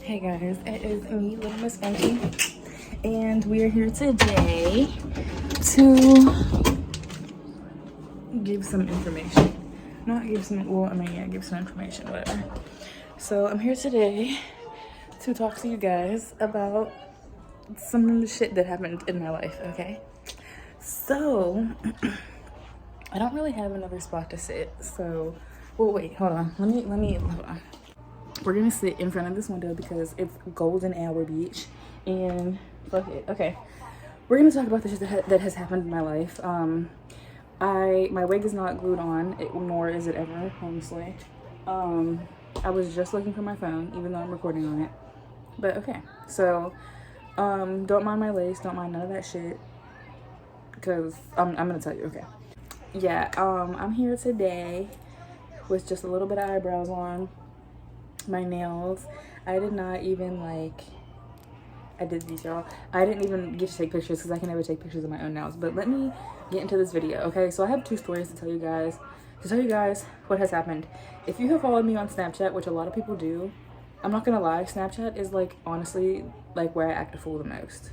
Hey guys, it is me, Little Miss Fenty, and we are here today to give some information. Not give some, well, I mean, yeah, give some information, whatever. So I'm here today to talk to you guys about some of the shit that happened in my life, okay? So, I don't really have another spot to sit, so, well, wait, hold on. Hold on. We're gonna sit in front of this window because it's golden hour beach, and fuck it. Okay, we're gonna talk about the shit that has happened in my life. My wig is not glued on, nor is it ever, honestly. I was just looking for my phone, even though I'm recording on it. But okay, so don't mind my lace, don't mind none of that shit, because I'm gonna tell you. Okay, yeah, I'm here today with just a little bit of eyebrows on. My nails, I did not even I did these, y'all. I didn't even get to take pictures because I can never take pictures of my own nails. But let me get into this video, okay? So I have two stories to tell you guys what has happened. If you have followed me on Snapchat, which a lot of people do, I'm not gonna lie, Snapchat is honestly where I act a fool the most.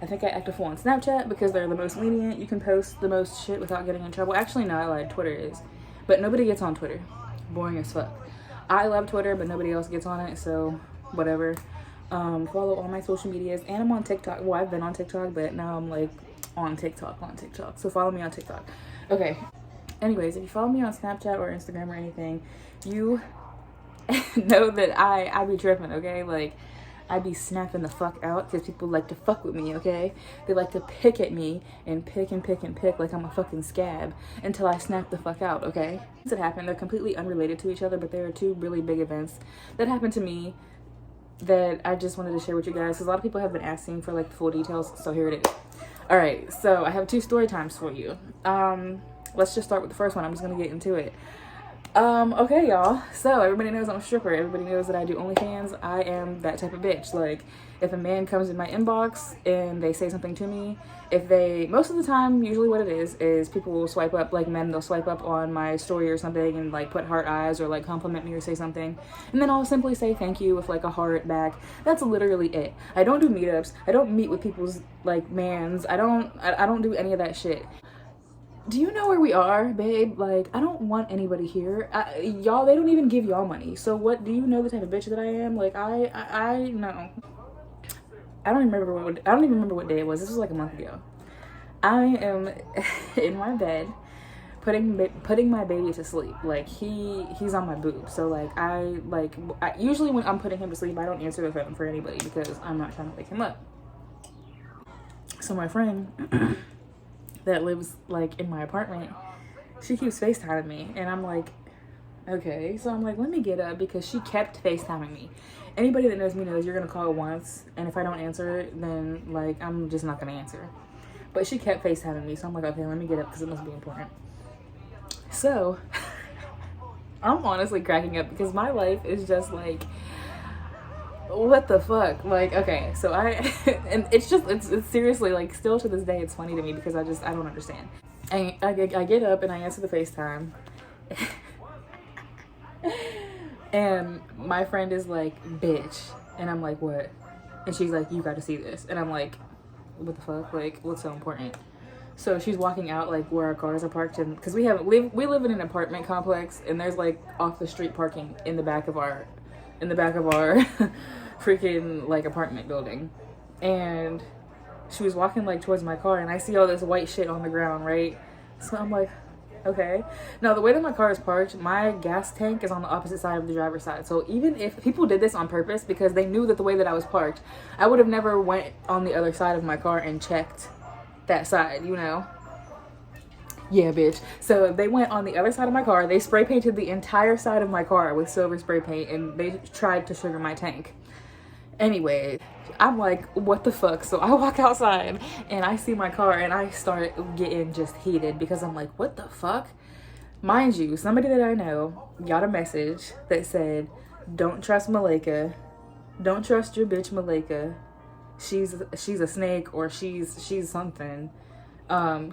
I think I act a fool on Snapchat because they're the most lenient. You can post the most shit without getting in trouble. Actually, no, I lied, Twitter is. But nobody gets on Twitter. Boring as fuck. I love Twitter, but nobody else gets on it, so whatever. Follow all my social medias, and I'm on TikTok. Well, I've been on TikTok, but now I'm on TikTok. So follow me on TikTok. Okay. Anyways, if you follow me on Snapchat or Instagram or anything, you know that I be tripping, okay? I be snapping the fuck out because people like to fuck with me, okay? They like to pick at me and pick like I'm a fucking scab until I snap the fuck out, okay? Things that happen, they're completely unrelated to each other, but there are two really big events that happened to me that I just wanted to share with you guys because a lot of people have been asking for the full details, so here it is. All right, so I have two story times for you. Let's just start with the first one. I'm just gonna get into it. Okay, y'all. So everybody knows I'm a stripper. Everybody knows that I do OnlyFans. I am that type of bitch. If a man comes in my inbox and they say something to me, most of the time, usually what it is people will swipe up, men, they'll swipe up on my story or something and put heart eyes or compliment me or say something. And then I'll simply say thank you with a heart back. That's literally it. I don't do meetups. I don't meet with people's mans. I don't do any of that shit. Do you know where we are, babe? I don't want anybody here. Y'all, they don't even give y'all money. So what, do you know the type of bitch that I am? I know. I don't even remember what day it was. This was a month ago. I am in my bed putting my baby to sleep. He's on my boob. So I usually when I'm putting him to sleep, I don't answer the phone for anybody because I'm not trying to wake him up. So my friend that lives in my apartment, she keeps FaceTiming me, and I'm okay. So I'm let me get up because she kept FaceTiming me. Anybody that knows me knows you're gonna call once, and if I don't answer it, then I'm just not gonna answer. But she kept FaceTiming me, so I'm okay, let me get up because it must be important. So I'm honestly cracking up because my life is just what the fuck? Okay, so and it's seriously, still to this day, it's funny to me because I don't understand. And I get up and I answer the FaceTime. And my friend is bitch. And I'm what? And she's you gotta see this. And I'm what the fuck? What's so important? So she's walking out where our cars are parked, and because we live in an apartment complex, and there's off the street parking in the back of our freaking apartment building. And she was walking towards my car, and I see all this white shit on the ground, right? So I'm okay. Now the way that my car is parked, my gas tank is on the opposite side of the driver's side. So even if people did this on purpose because they knew that the way that I was parked, I would have never went on the other side of my car and checked that side, you know? Yeah, bitch. So they went on the other side of my car. They spray painted the entire side of my car with silver spray paint, and they tried to sugar my tank. Anyway, I'm what the fuck? So I walk outside and I see my car and I start getting just heated because I'm what the fuck? Mind you, somebody that I know got a message that said, don't trust Malika. Don't trust your bitch Malika. She's a snake, or she's something.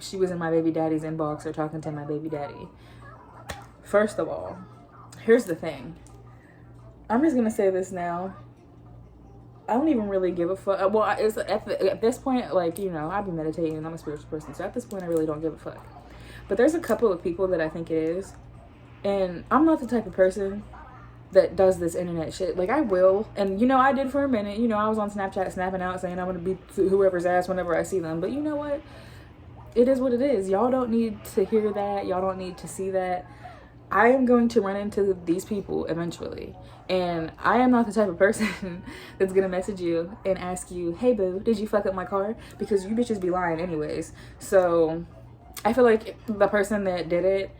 She was in my baby daddy's inbox or talking to my baby daddy. First of all, here's the thing. I'm just gonna say this now. I don't even really give a fuck. Well, it's at this point, like, you know, I've been meditating and I'm a spiritual person, so at this point I really don't give a fuck. But there's a couple of people that I think it is, and I'm not the type of person that does this internet shit. Like, I will, and you know, I did for a minute. You know, I was on Snapchat snapping out saying I'm gonna beat whoever's ass whenever I see them. But you know what? It is what it is. Y'all don't need to hear that. Y'all don't need to see that. I am going to run into these people eventually, and I am not the type of person that's gonna message you and ask you, hey boo, did you fuck up my car? Because you bitches be lying anyways. So I feel like the person that did it,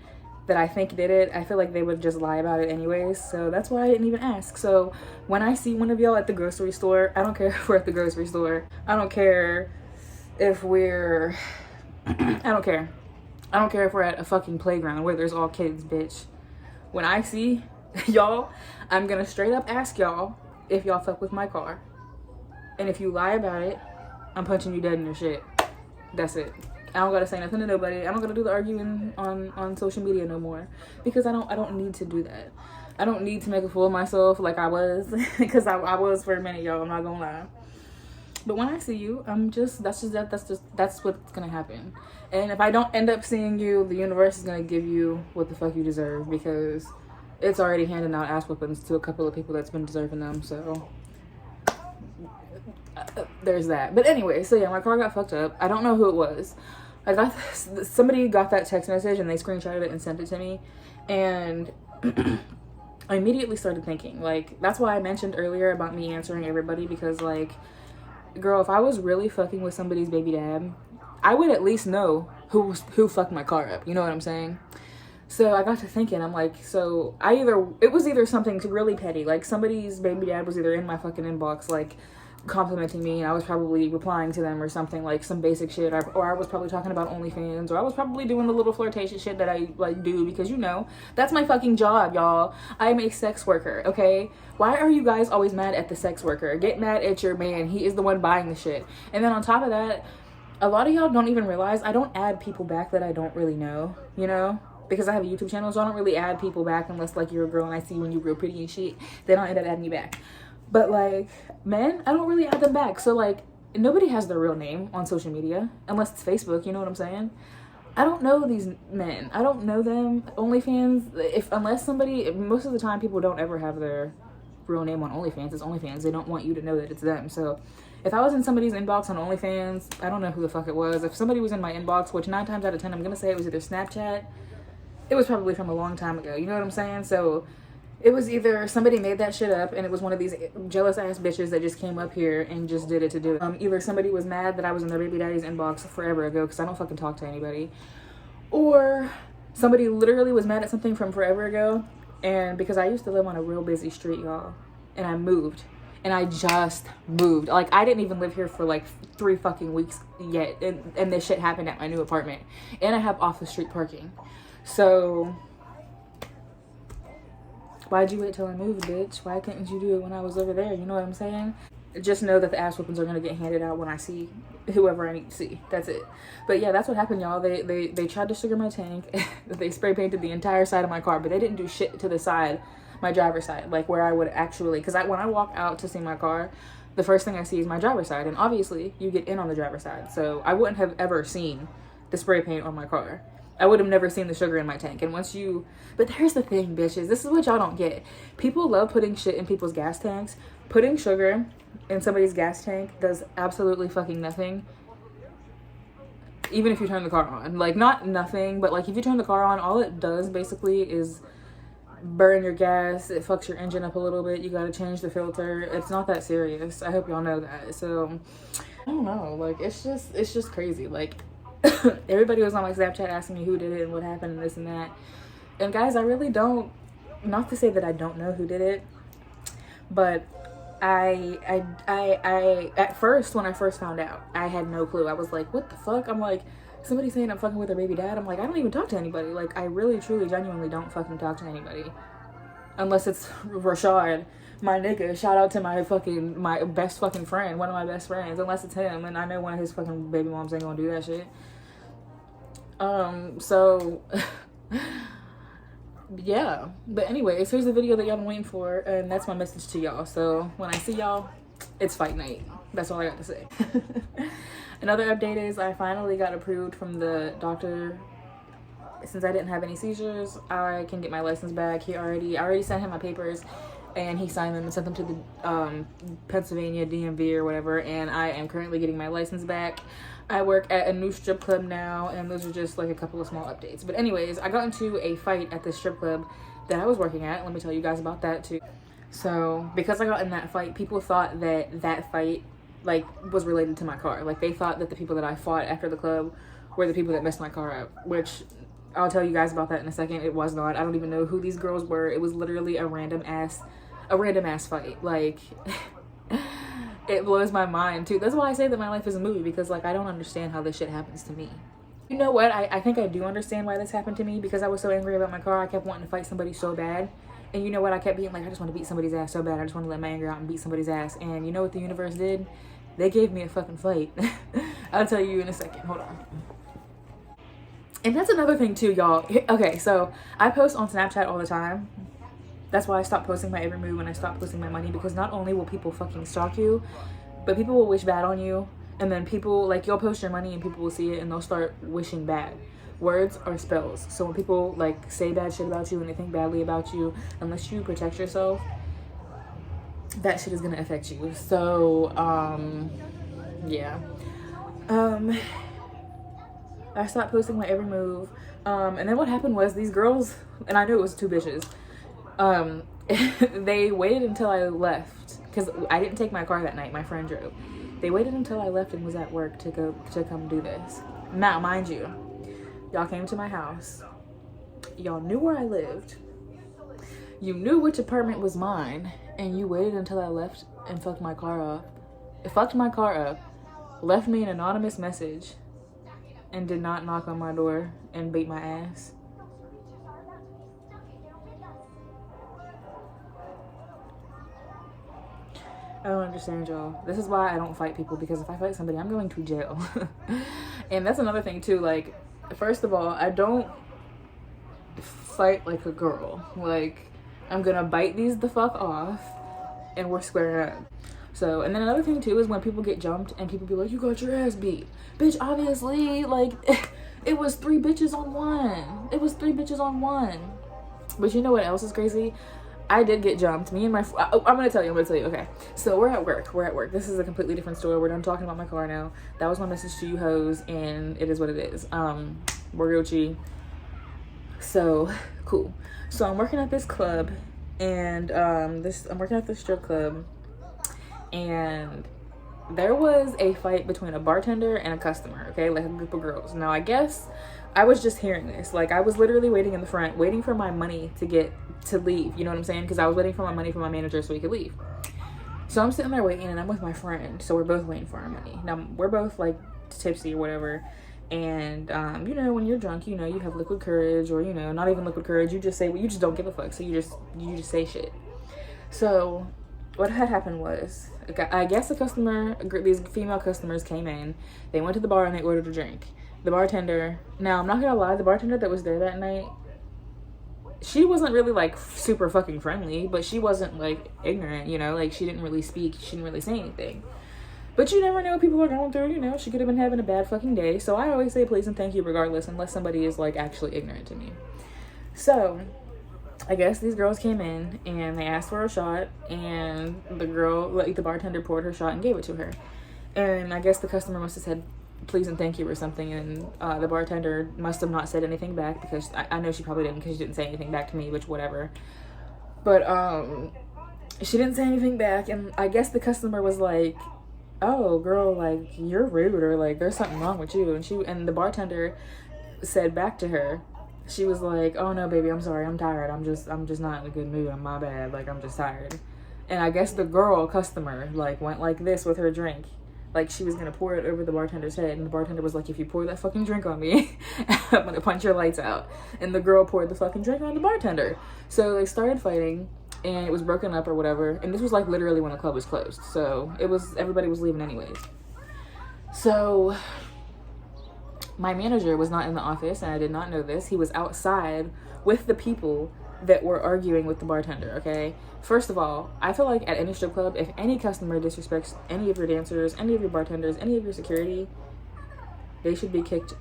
that I think did it, I feel like they would just lie about it anyways. So that's why I didn't even ask. So when I see one of y'all at the grocery store, I don't care if we're at the grocery store, I don't care if we're I don't care if we're at a fucking playground where there's all kids, bitch. When I see y'all, I'm gonna straight up ask y'all if y'all fuck with my car. And if you lie about it, I'm punching you dead in your shit. That's it. I don't gotta say nothing to nobody. I don't gotta do the arguing on social media no more, because I don't need to do that. I don't need to make a fool of myself like I was, because I was for a minute, y'all. I'm not gonna lie. But when I see you, that's what's gonna happen. And if I don't end up seeing you, the universe is gonna give you what the fuck you deserve, because it's already handing out ass whoopings to a couple of people that's been deserving them. So there's that. But anyway, so yeah, my car got fucked up. I don't know who it was. Somebody got that text message and they screenshotted it and sent it to me, and I immediately started thinking, like, that's why I mentioned earlier about me answering everybody, because, like, girl, if I was really fucking with somebody's baby dad, I would at least know who fucked my car up, you know what I'm saying? So I got to thinking, I'm like, so it was either something really petty, like somebody's baby dad was either in my fucking inbox, like, complimenting me, and I was probably replying to them or something, like some basic shit, or I was probably talking about OnlyFans, or I was probably doing the little flirtation shit that I like do, because you know that's my fucking job, y'all. I'm a sex worker, okay? Why are you guys always mad at the sex worker? Get mad at your man. He is the one buying the shit. And then on top of that, a lot of y'all don't even realize I don't add people back that I don't really know, you know, because I have a YouTube channel, so I don't really add people back unless, like, you're a girl and I see when you're real pretty and shit, then I'll end up adding you back. But, like, men, I don't really add them back. So, like, nobody has their real name on social media unless it's Facebook, you know what I'm saying? I don't know these men. I don't know them. OnlyFans, unless somebody, most of the time people don't ever have their real name on OnlyFans. It's OnlyFans. They don't want you to know that it's them. So if I was in somebody's inbox on OnlyFans, I don't know who the fuck it was. If somebody was in my inbox, which 9 times out of 10, I'm going to say it was either Snapchat, it was probably from a long time ago. You know what I'm saying? So it was either somebody made that shit up and it was one of these jealous ass bitches that just came up here and just did it to do it. Either somebody was mad that I was in their baby daddy's inbox forever ago, because I don't fucking talk to anybody, or somebody literally was mad at something from forever ago. And because I used to live on a real busy street, y'all, and I moved, and I just moved. Like, I didn't even live here for like 3 fucking weeks yet, and this shit happened at my new apartment, and I have off the street parking. So why'd you wait till I moved, bitch? Why couldn't you do it when I was over there? You know what I'm saying? Just know that the ass whoopings are gonna get handed out when I see whoever I need to see. That's it. But yeah, that's what happened, y'all. They tried to sugar my tank. They spray painted the entire side of my car, but they didn't do shit to the side, my driver's side, like where I would actually, because when I walk out to see my car, the first thing I see is my driver's side, and obviously you get in on the driver's side, so I wouldn't have ever seen the spray paint on my car. I would have never seen the sugar in my tank. And but here's the thing, bitches, this is what y'all don't get. People love putting shit in people's gas tanks. Putting sugar in somebody's gas tank does absolutely fucking nothing. Even if you turn the car on, like, not nothing, but like if you turn the car on, all it does basically is burn your gas. It fucks your engine up a little bit. You got to change the filter. It's not that serious. I hope y'all know that. So I don't know, like, it's just crazy. Like, everybody was on my Snapchat asking me who did it and what happened and this and that. And guys, I really don't, not to say that I don't know who did it, but I at first, when I first found out, I had no clue. I was like, what the fuck? I'm like, somebody saying I'm fucking with their baby dad. I'm like, I don't even talk to anybody. Like, I really, truly, genuinely don't fucking talk to anybody. Unless it's Rashad, my nigga. Shout out to my best fucking friend, one of my best friends. Unless it's him, and I know one of his fucking baby moms ain't gonna do that shit. So yeah. But anyways, here's the video that y'all been waiting for, and that's my message to y'all. So when I see y'all, it's fight night. That's all I got to say. Another update is I finally got approved from the doctor. Since I didn't have any seizures, I can get my license back. I already sent him my papers, and he signed them and sent them to the Pennsylvania DMV or whatever, and I am currently getting my license back. I work at a new strip club now, and those are just like a couple of small updates. But anyways, I got into a fight at this strip club that I was working at. Let me tell you guys about that too. So because I got in that fight, people thought that fight like was related to my car. Like they thought that the people that I fought after the club were the people that messed my car up, which I'll tell you guys about that in a second. It was not. I don't even know who these girls were. It was literally a random ass fight. Like it blows my mind too. That's why I say that my life is a movie, because like I don't understand how this shit happens to me. You know what? I think I do understand why this happened to me, because I was so angry about my car. I kept wanting to fight somebody so bad. And you know what? I kept being like, I just want to beat somebody's ass so bad. I just want to let my anger out and beat somebody's ass. And you know what the universe did? They gave me a fucking fight. I'll tell you in a second. Hold on. And that's another thing too, y'all. Okay, so I post on Snapchat all the time. That's why I stopped posting my every move and I stopped posting my money, because not only will people fucking stalk you, but people will wish bad on you. And then people, like, you'll post your money and people will see it and they'll start wishing bad. Words are spells. So when people like say bad shit about you and they think badly about you, unless you protect yourself, that shit is gonna affect you. So yeah. I stopped posting my every move. And then what happened was these girls, and I knew it was two bitches, they waited until I left, because I didn't take my car that night. My friend drove. They waited until I left and was at work to come do this. Now, mind you, y'all came to my house. Y'all knew where I lived. You knew which apartment was mine, and you waited until I left and fucked my car up. It fucked my car up, left me an anonymous message, and did not knock on my door and beat my ass. I don't understand, y'all. This is why I don't fight people, because if I fight somebody, I'm going to jail. And that's another thing too. Like, first of all, I don't fight like a girl. Like, I'm gonna bite these the fuck off and we're squaring up. So, and then another thing too is when people get jumped and people be like, you got your ass beat. Bitch, obviously, like, it was 3 bitches on one. It was 3 bitches on one. But you know what else is crazy? I did get jumped. Me and my I'm gonna tell you. Okay, so we're at work. This is a completely different story. We're done talking about my car now. That was my message to you hoes, and it is what it is. We're Gucci. So cool. So I'm working at this club, and I'm working at this strip club, and there was a fight between a bartender and a customer. Okay, like a group of girls. Now I guess I was just hearing this. Like, I was literally waiting in the front, waiting for my money to leave. You know what I'm saying? Because I was waiting for my money from my manager so he could leave. So I'm sitting there waiting, and I'm with my friend. So we're both waiting for our money. Now, we're both, like, tipsy or whatever. And, you know, when you're drunk, you know, you have liquid courage, or, you know, not even liquid courage. You just say, well, you just don't give a fuck. So you just say shit. So what had happened was, I guess these female customers came in. They went to the bar and they ordered a drink. The bartender, now I'm not gonna lie, the bartender that was there that night, she wasn't really like super fucking friendly, but she wasn't like ignorant, you know, like she didn't really speak, she didn't really say anything. But you never know what people are going through, you know, she could have been having a bad fucking day. So I always say please and thank you regardless, unless somebody is like actually ignorant to me. So I guess these girls came in and they asked for a shot, and the girl, like the bartender, poured her shot and gave it to her. And I guess the customer must have said please and thank you or something, and the bartender must have not said anything back, because I know she probably didn't, because she didn't say anything back to me, which whatever. But she didn't say anything back, and I guess the customer was like, oh girl, like you're rude, or like there's something wrong with you. And the bartender said back to her, she was like, oh no baby, I'm sorry, I'm tired, I'm just not in a good mood, my bad, like I'm just tired. And I guess the girl customer like went like this with her drink, like she was gonna pour it over the bartender's head, and the bartender was like, if you pour that fucking drink on me, I'm gonna punch your lights out. And the girl poured the fucking drink on the bartender. So they started fighting, and it was broken up or whatever. And this was like literally when the club was closed, so everybody was leaving anyways. So my manager was not in the office, and I did not know this. He was outside with the people that were arguing with the bartender, okay? First of all, I feel like at any strip club, if any customer disrespects any of your dancers, any of your bartenders, any of your security, they should be kicked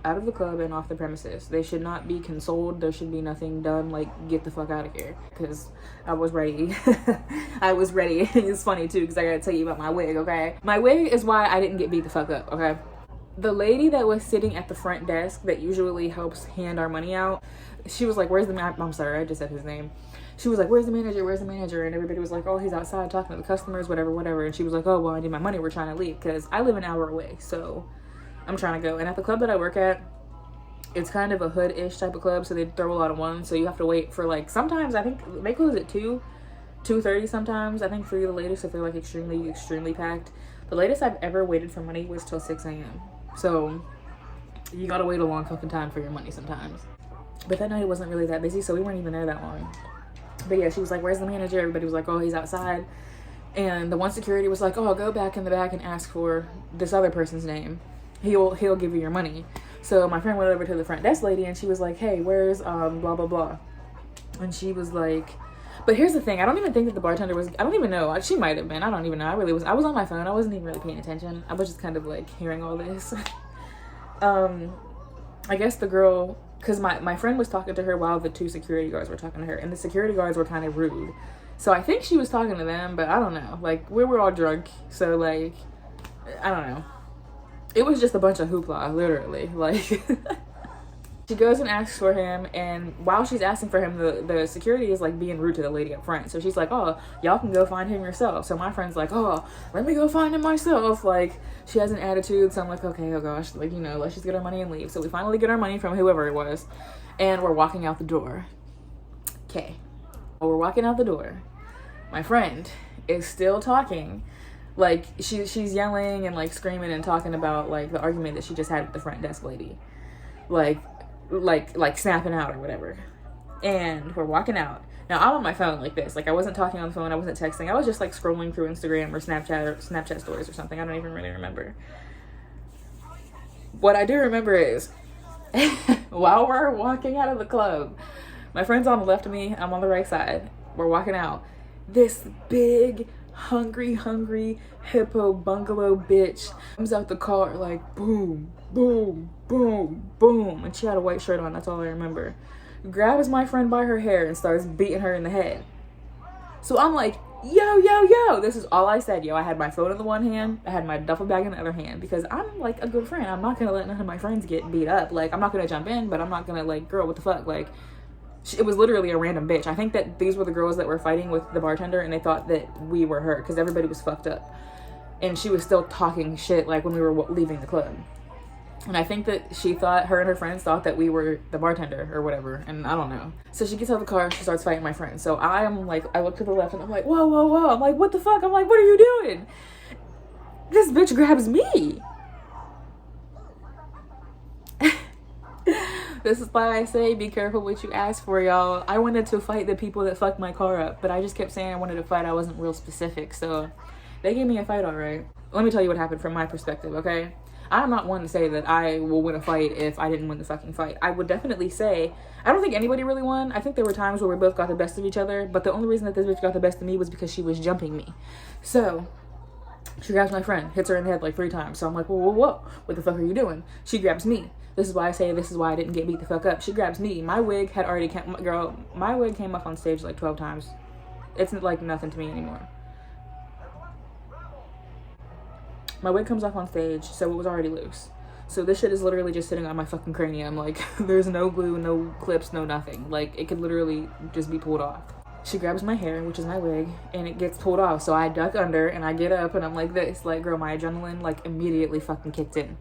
out of the club and off the premises. They should not be consoled. There should be nothing done. Like, get the fuck out of here. Because I was ready. I was ready. It's funny too, because I gotta tell you about my wig, okay? My wig is why I didn't get beat the fuck up, okay? The lady that was sitting at the front desk that usually helps hand our money out, she was like, where's the man? I'm sorry, I just said his name. She was like, where's the manager? Where's the manager? And everybody was like, oh, he's outside talking to the customers, whatever, whatever. And she was like, oh, well, I need my money. We're trying to leave because I live an hour away. So I'm trying to go. And at the club that I work at, it's kind of a hood-ish type of club. So they throw a lot of ones. So you have to wait for like, sometimes I think they close at 2:30 sometimes. I think 3 of the latest if they're like extremely, extremely packed. The latest I've ever waited for money was till 6 a.m. So you gotta wait a long fucking time for your money sometimes. But that night it wasn't really that busy, so we weren't even there that long. But yeah, she was like, where's the manager? Everybody was like, oh, he's outside. And the one security was like, oh, go back in the back and ask for this other person's name. He'll give you your money. So my friend went over to the front desk lady and she was like, hey, where's blah, blah, blah. And she was like, but here's the thing. I don't even think that the bartender was, I don't even know. She might have been. I don't even know. I was on my phone. I wasn't even really paying attention. I was just kind of like hearing all this. I guess the girl, because my friend was talking to her while the 2 security guards were talking to her, and the security guards were kind of rude. So I think she was talking to them, but I don't know. Like, we were all drunk, so like, I don't know. It was just a bunch of hoopla, literally. Like, she goes and asks for him, and while she's asking for him, the security is like being rude to the lady up front. So she's like, oh, y'all can go find him yourself. So my friend's like, oh, let me go find him myself. Like, she has an attitude. So I'm like, okay, oh gosh, like, you know, let's just get our money and leave. So we finally get our money from whoever it was, and we're walking out the door. Okay, while we're walking out the door, my friend is still talking. Like, she's yelling and like screaming and talking about like the argument that she just had with the front desk lady. Like snapping out or whatever. And we're walking out. Now I'm on my phone like this. Like, I wasn't talking on the phone, I wasn't texting. I was just like scrolling through Instagram or Snapchat stories or something. I don't even really remember. What I do remember is while we're walking out of the club, my friend's on the left of me, I'm on the right side. We're walking out. This big hungry hippo bungalow bitch comes out the car like boom, boom, boom, boom, and she had a white shirt on. That's all I remember. Grabs my friend by her hair and starts beating her in the head. So I'm like, yo, this is all I said. Yo, I had my phone in the one hand, I had my duffel bag in the other hand, because I'm like a good friend. I'm not gonna let none of my friends get beat up. Like, I'm not gonna jump in, but I'm not gonna like, girl, what the fuck? Like, it was literally a random bitch. I think that these were the girls that were fighting with the bartender, and they thought that we were her because everybody was fucked up. And she was still talking shit like when we were leaving the club. And I think that her and her friends thought that we were the bartender or whatever, and I don't know. So she gets out of the car, she starts fighting my friend. So I look to the left and I'm like, whoa. I'm like, what the fuck? I'm like, what are you doing? This bitch grabs me. This is why I say be careful what you ask for, y'all. I wanted to fight the people that fucked my car up, but I just kept saying I wanted to fight. I wasn't real specific, so they gave me a fight, all right. Let me tell you what happened from my perspective, okay? I'm not one to say that I will win a fight if I didn't win the fucking fight. I would definitely say, I don't think anybody really won. I think there were times where we both got the best of each other, but the only reason that this bitch got the best of me was because she was jumping me. So she grabs my friend, hits her in the head like 3 times. So I'm like, whoa, what the fuck are you doing? She grabs me. This is why I say this is why I didn't get beat the fuck up. She grabs me. My wig had already my wig came up on stage like 12 times. It's like nothing to me anymore. My wig comes off on stage, so it was already loose. So this shit is literally just sitting on my fucking cranium. Like, there's no glue, no clips, no nothing. Like, it could literally just be pulled off. She grabs my hair, which is my wig, and it gets pulled off. So I duck under and I get up and I'm like this. Like, girl, my adrenaline like immediately fucking kicked in.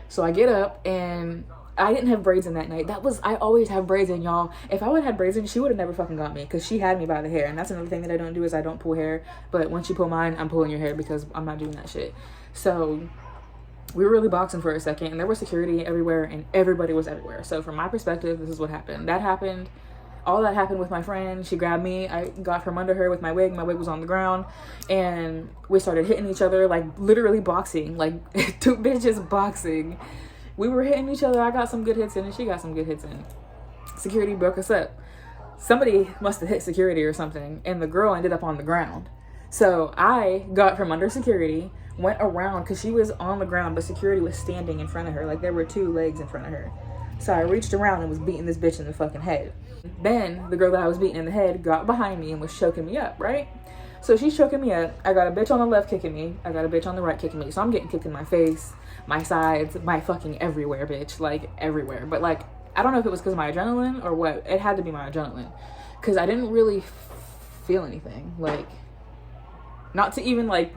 So I get up, and I didn't have braids in that night. I always have braids in, y'all. If I would have had braids in, she would have never fucking got me, because she had me by the hair. And that's another thing that I don't do, is I don't pull hair. But once you pull mine, I'm pulling your hair, because I'm not doing that shit. So we were really boxing for a second, and there was security everywhere, and everybody was everywhere. So from my perspective, this is what happened. All that happened with my friend. She grabbed me. I got from under her with my wig. My wig was on the ground, and we started hitting each other, like literally boxing, like 2 bitches boxing. We were hitting each other. I got some good hits in, and she got some good hits in. Security broke us up. somebody must have hit security or something, and the girl ended up on the ground. So I got from under security, went around, because she was on the ground, but security was standing in front of her. Like, there were 2 legs in front of her. So I reached around and was beating this bitch in the fucking head. Then the girl that I was beating in the head got behind me and was choking me up, right? So she's choking me up. I got a bitch on the left kicking me. I got a bitch on the right kicking me. So I'm getting kicked in my face, my sides, my fucking everywhere, bitch. Like, everywhere. But, like, I don't know if it was because of my adrenaline or what. It had to be my adrenaline. Because I didn't really feel anything. Like, not to even, like,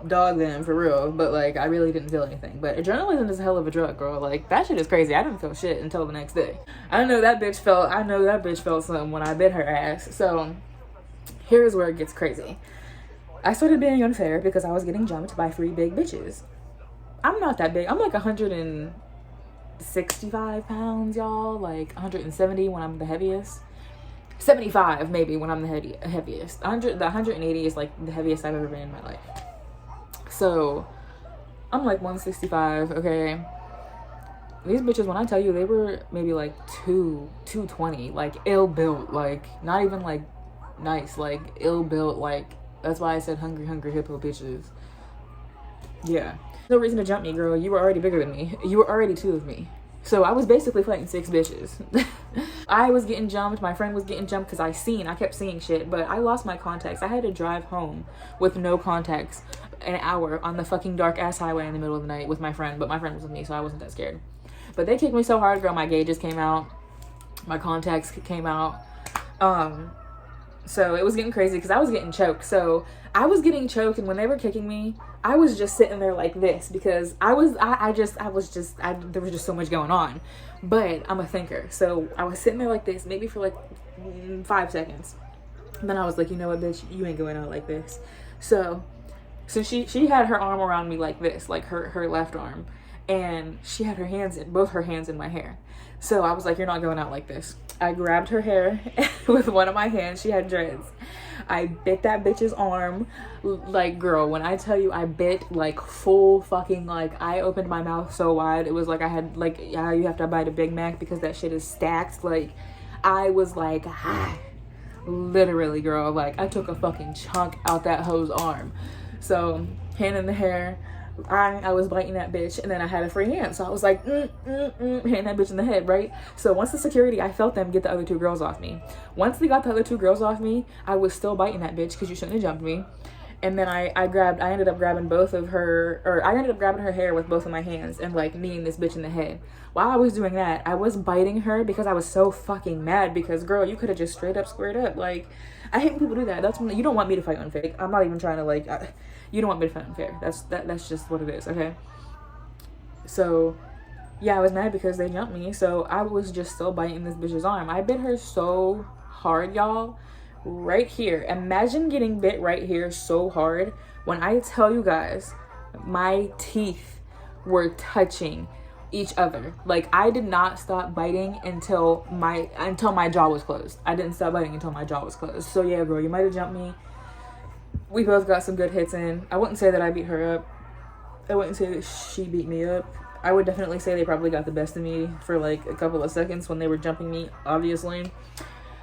dog them for real, but, like, I really didn't feel anything. But adrenaline is a hell of a drug, girl. Like, that shit is crazy. I didn't feel shit until the next day. I know that bitch felt something when I bit her ass. So here's where it gets crazy. I started being unfair because I was getting jumped by 3 big bitches. I'm not that big. I'm like 165 pounds, y'all. Like 170 when I'm the heaviest. 75 maybe when I'm the heaviest. The 180 is like the heaviest I've ever been in my life. So I'm like 165, okay? These bitches, when I tell you, they were maybe like 220, like ill built, like not even like nice, like ill built, like that's why I said hungry hippo bitches. Yeah, no reason to jump me, girl. You were already bigger than me. You were already 2 of me. So I was basically fighting 6 bitches. I was getting jumped. My friend was getting jumped because I kept seeing shit, but I lost my contacts. I had to drive home with no contacts an hour on the fucking dark ass highway in the middle of the night with my friend, but my friend was with me, so I wasn't that scared. But they kicked me so hard, girl, my gauges came out, my contacts came out. So it was getting crazy because I was getting choked. So I was getting choked, and when they were kicking me, I was just sitting there like this because there was just so much going on. But I'm a thinker, so I was sitting there like this, maybe for like 5 seconds. And then I was like, you know what, bitch, you ain't going out like this. So she had her arm around me like this, like her left arm, and she had both her hands in my hair. So I was like, you're not going out like this. I grabbed her hair with one of my hands. She had dreads. I bit that bitch's arm. Like, girl, when I tell you I bit, like, full fucking, like, I opened my mouth so wide. It was like I had, like, yeah, you have to bite a Big Mac because that shit is stacked. Like, I was like, literally, girl, like, I took a fucking chunk out that hoe's arm. So, hand in the hair. I was biting that bitch, and then I had a free hand, so I was like hitting that bitch in the head, right? So once the security, I felt them get the other 2 girls off me. Once they got the other 2 girls off me, I was still biting that bitch because you shouldn't have jumped me. And then I ended up grabbing her hair with both of my hands and like kneeing this bitch in the head. While I was doing that, I was biting her because I was so fucking mad because, girl, you could have just straight up squared up. Like, I hate when people do that. That's when you don't want me to fight unfair. I'm not even trying to like. You don't want me to fight unfair. That's just what it is, okay? So, yeah, I was mad because they jumped me. So I was just still biting this bitch's arm. I bit her so hard, y'all. Right here. Imagine getting bit right here so hard. When I tell you guys, my teeth were touching each other. Like, I did not stop biting until my jaw was closed. I didn't stop biting until my jaw was closed. So yeah, girl, you might have jumped me. We both got some good hits in. I wouldn't say that I beat her up. I wouldn't say that she beat me up. I would definitely say they probably got the best of me for like a couple of seconds when they were jumping me, obviously.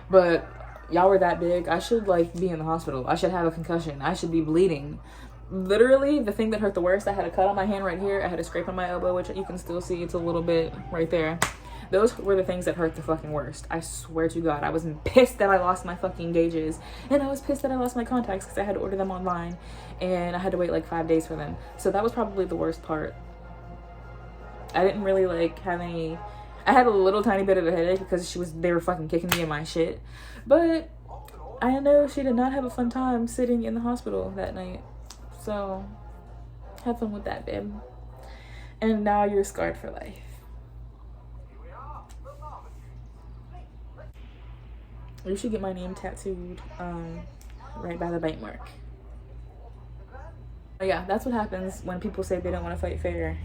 But y'all were that big. I should like be in the hospital. I should have a concussion. I should be bleeding. Literally, the thing that hurt the worst, I had a cut on my hand right here. I had a scrape on my elbow, which you can still see. It's a little bit right there. Those were the things that hurt the fucking worst. I swear to God, I was pissed that I lost my fucking gauges. And I was pissed that I lost my contacts because I had to order them online. And I had to wait like 5 days for them. So that was probably the worst part. I didn't really like have any... I had a little tiny bit of a headache because they were fucking kicking me in my shit. But I know she did not have a fun time sitting in the hospital that night. So have fun with that, babe. And now you're scarred for life. You should get my name tattooed right by the bite mark. But yeah, that's what happens when people say they don't want to fight fair.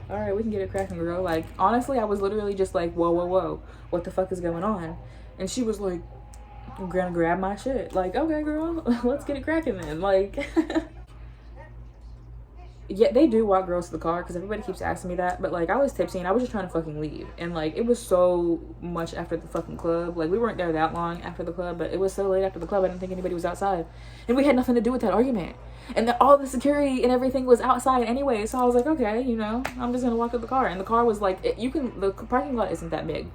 All right, we can get it cracking, girl. Like, honestly, I was literally just like, whoa, what the fuck is going on? And she was like, I'm gonna grab my shit. Like, okay, girl, let's get it cracking then. Like, yeah, they do walk girls to the car because everybody keeps asking me that. But like, I was tipsy and I was just trying to fucking leave. And like, it was so much after the fucking club. Like, we weren't there that long after the club, but it was so late after the club, I didn't think anybody was outside. And we had nothing to do with that argument. And all the security and everything was outside anyway. So I was like, okay, you know, I'm just gonna walk to the car. And the car was like, the parking lot isn't that big.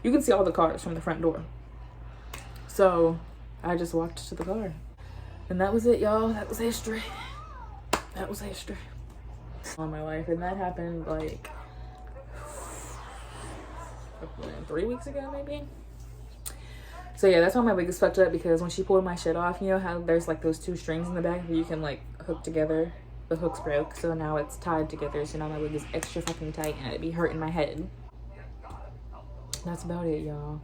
You can see all the cars from the front door. So I just walked to the car. And that was it, y'all. That was history. That was history. On my life. And that happened like 3 weeks ago, maybe. So yeah, that's why my wig is fucked up, because when she pulled my shit off, you know how there's like those two strings in the back where you can like hook together? The hooks broke, so now it's tied together, so now my wig is extra fucking tight and it'd be hurting my head. That's about it, y'all.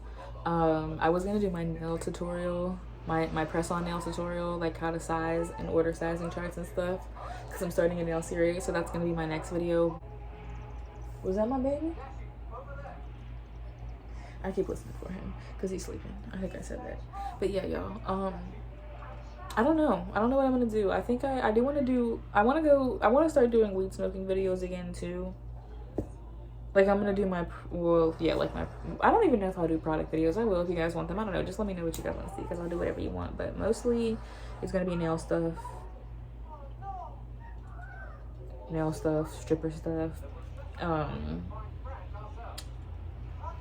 I was gonna do my nail tutorial, my press-on nail tutorial, like how to size and order sizing charts and stuff, because I'm starting a nail series, so that's gonna be my next video. Was that my baby? I keep listening for him because he's sleeping. I think I said that. But yeah, y'all. I don't know what I'm gonna do. I think I want to start doing weed smoking videos again too. Like, I'm gonna do my, well, yeah, like I don't even know if I'll do product videos. I will if you guys want them. I don't know. Just let me know what you guys want to see, because I'll do whatever you want. But mostly it's gonna be nail stuff, stripper stuff.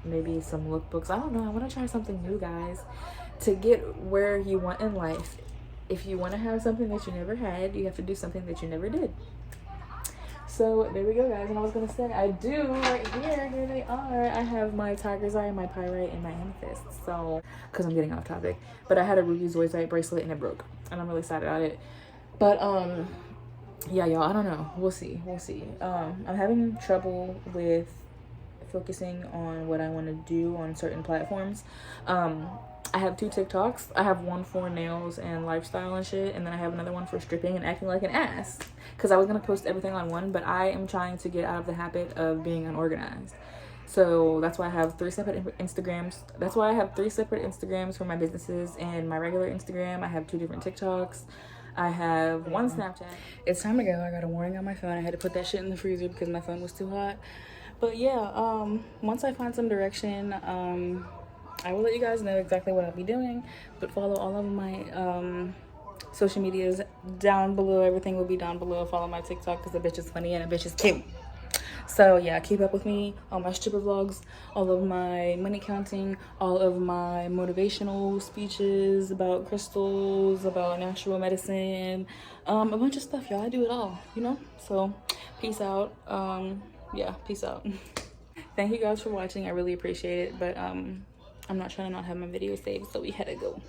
Maybe some lookbooks. I don't know. I want to try something new, guys, to get where you want in life. If you want to have something that you never had, you have to do something that you never did. So there we go, guys. And I was gonna say, I do right here. Here they are. I have my tiger's eye, my pyrite, and my amethyst. So, because I'm getting off topic, but I had a ruby zoisite bracelet and it broke, and I'm really sad about it. But yeah, y'all. I don't know. We'll see. I'm having trouble with focusing on what I want to do on certain platforms. I have 2 TikToks. I have one for nails and lifestyle and shit, and then I have another one for stripping and acting like an ass, because I was gonna post everything on one, but I am trying to get out of the habit of being unorganized. So that's why I have 3 separate Instagrams. That's why I have 3 separate Instagrams for my businesses, and my regular Instagram I have 2 different TikToks. I have 1 Snapchat. It's time to go. I got a warning on my phone. I had to put that shit in the freezer because my phone was too hot. But yeah, once I find some direction, I will let you guys know exactly what I'll be doing. But follow all of my social medias down below. Everything will be down below. Follow my TikTok because the bitch is funny and the bitch is cute. So yeah, keep up with me on my stripper vlogs, all of my money counting, all of my motivational speeches about crystals, about natural medicine, a bunch of stuff, y'all. I do it all, you know? So peace out. Yeah, peace out. Thank you guys for watching. I really appreciate it, but I'm not trying to not have my video saved, so we had to go.